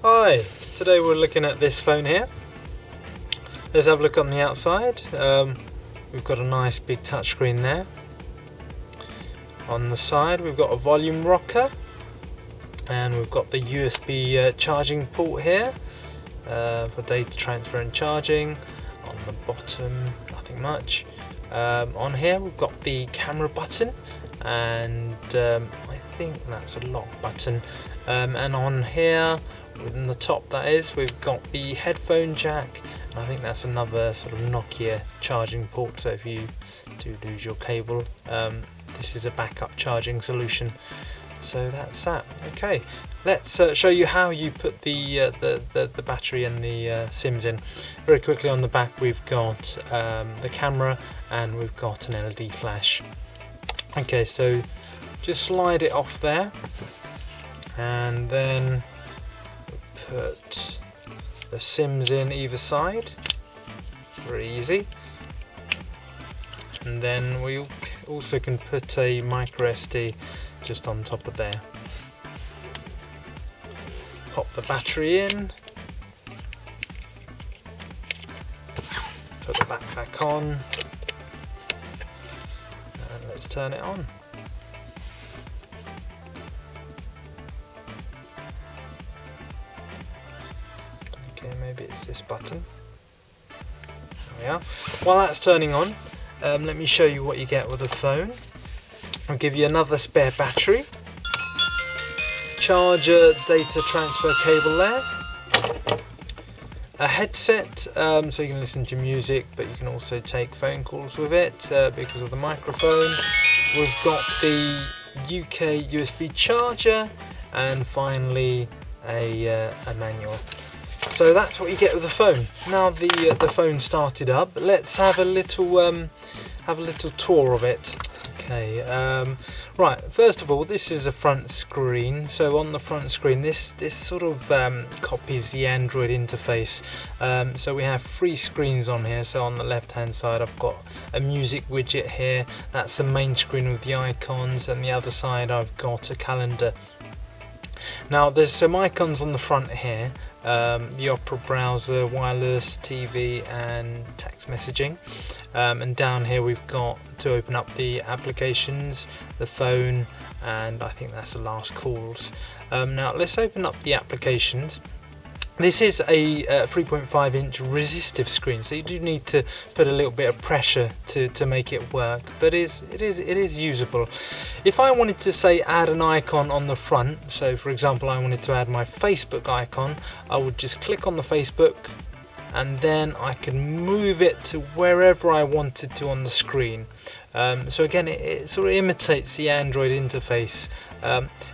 Hi, today we're looking at this phone here. Let's have a look on the outside. We've got a nice big touchscreen there. On the side we've got a volume rocker, and we've got the USB charging port here for data transfer and charging. On the bottom, nothing much. On here we've got the camera button, and I think that's a lock button. And on here, in the top that is, we've got the headphone jack, and I think that's another sort of Nokia charging port, so if you do lose your cable, this is a backup charging solution. So that's that. Okay, let's show you how you put the battery and the SIMs in. Very quickly, on the back we've got the camera, and we've got an LED flash. Okay, so just slide it off there, and then put the SIMs in either side. Very easy. And then we also can put a micro SD just on top of there. Pop the battery in, put the back on, and let's turn it on. Okay, maybe it's this button. There we are. While that's turning on, let me show you what you get with the phone. I'll give you another spare battery, charger, data transfer cable there, a headset so you can listen to music, but you can also take phone calls with it because of the microphone. We've got the UK USB charger, and finally a manual. So that's what you get with the phone. Now the phone started up, let's have a little tour of it. Okay, right, first of all, this is the front screen. So on the front screen, this sort of copies the Android interface. So we have 3 screens on here. So on the left hand side I've got a music widget here, that's the main screen with the icons, and the other side I've got a calendar. Now there's some icons on the front here, the Opera browser, wireless, TV and text messaging, and down here we've got to open up the applications, the phone, and I think that's the last calls. Now let's open up the applications. This is a 3.5 inch resistive screen, so you do need to put a little bit of pressure to make it work, but it is usable. If I wanted to say add an icon on the front, so for example I wanted to add my Facebook icon, I would just click on the Facebook, and then I can move it to wherever I wanted to on the screen. So again, it sort of imitates the Android interface.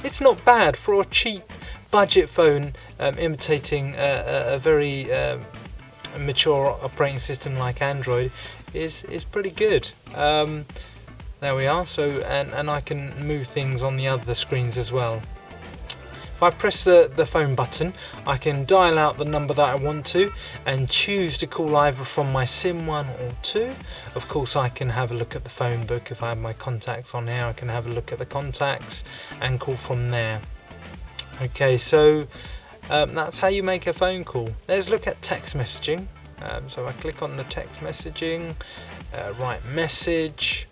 It's not bad for a cheap budget phone, imitating a very mature operating system like Android is pretty good. There we are. So and I can move things on the other screens as well. If I press the phone button, I can dial out the number that I want to and choose to call either from my SIM 1 or 2. Of course I can have a look at the phone book. If I have my contacts on here, I can have a look at the contacts and call from there. Okay, so that's how you make a phone call. Let's look at text messaging. So I click on the text messaging, write message,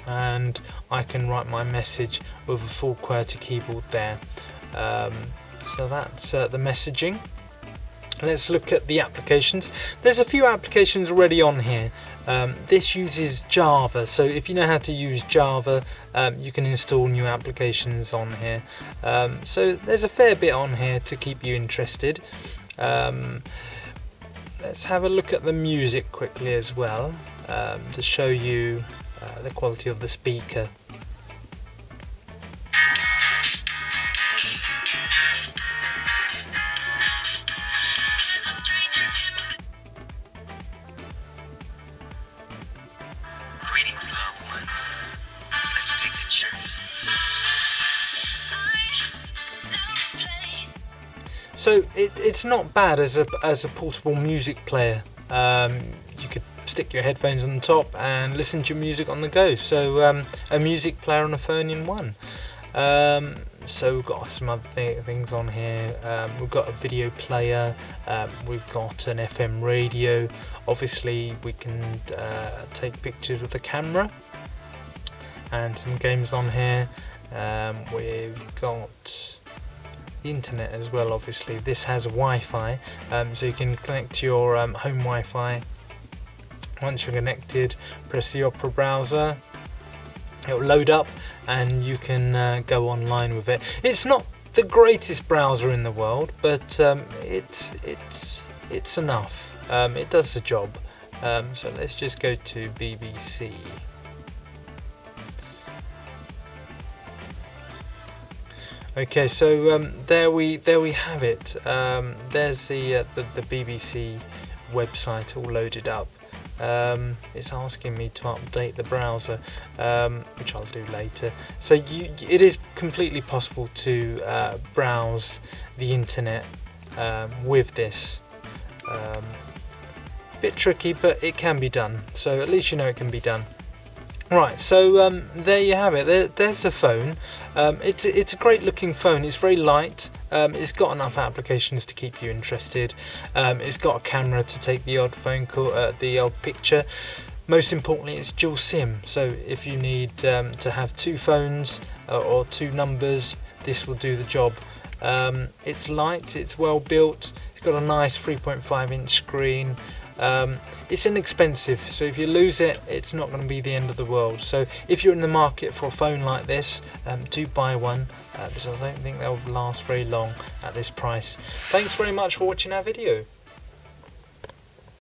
and I can write my message with a full QWERTY keyboard there. So that's the messaging. Let's look at the applications. There's a few applications already on here. This uses Java, so if you know how to use Java, you can install new applications on here. So there's a fair bit on here to keep you interested. Let's have a look at the music quickly as well, to show you the quality of the speaker. Greetings, loved ones. Let's take a journey. So it's not bad as a portable music player. You could stick your headphones on the top and listen to your music on the go. So a music player on a phone in one. So we've got some other things on here. We've got a video player, we've got an FM radio. Obviously we can take pictures with the camera, and some games on here. We've got the internet as well. Obviously this has Wi-Fi, so you can connect to your home Wi-Fi. Once you're connected, press the Opera browser, it'll load up and you can go online with it. It's not the greatest browser in the world, but it's enough. It does the job. So let's just go to BBC. Okay, so there we have it. There's the BBC website all loaded up. It's asking me to update the browser, which I'll do later. So it is completely possible to browse the internet with this. Bit tricky, but it can be done. So at least you know it can be done. Right, so there you have it. There's the phone. It's a great looking phone. It's very light. It's got enough applications to keep you interested. It's got a camera to take the odd phone call, the odd picture. Most importantly, it's dual SIM. So if you need to have two phones or two numbers, this will do the job. It's light. It's well built. It's got a nice 3.5-inch screen. It's inexpensive, so if you lose it, it's not going to be the end of the world. So if you're in the market for a phone like this, do buy one, because I don't think they'll last very long at this price. Thanks very much for watching our video.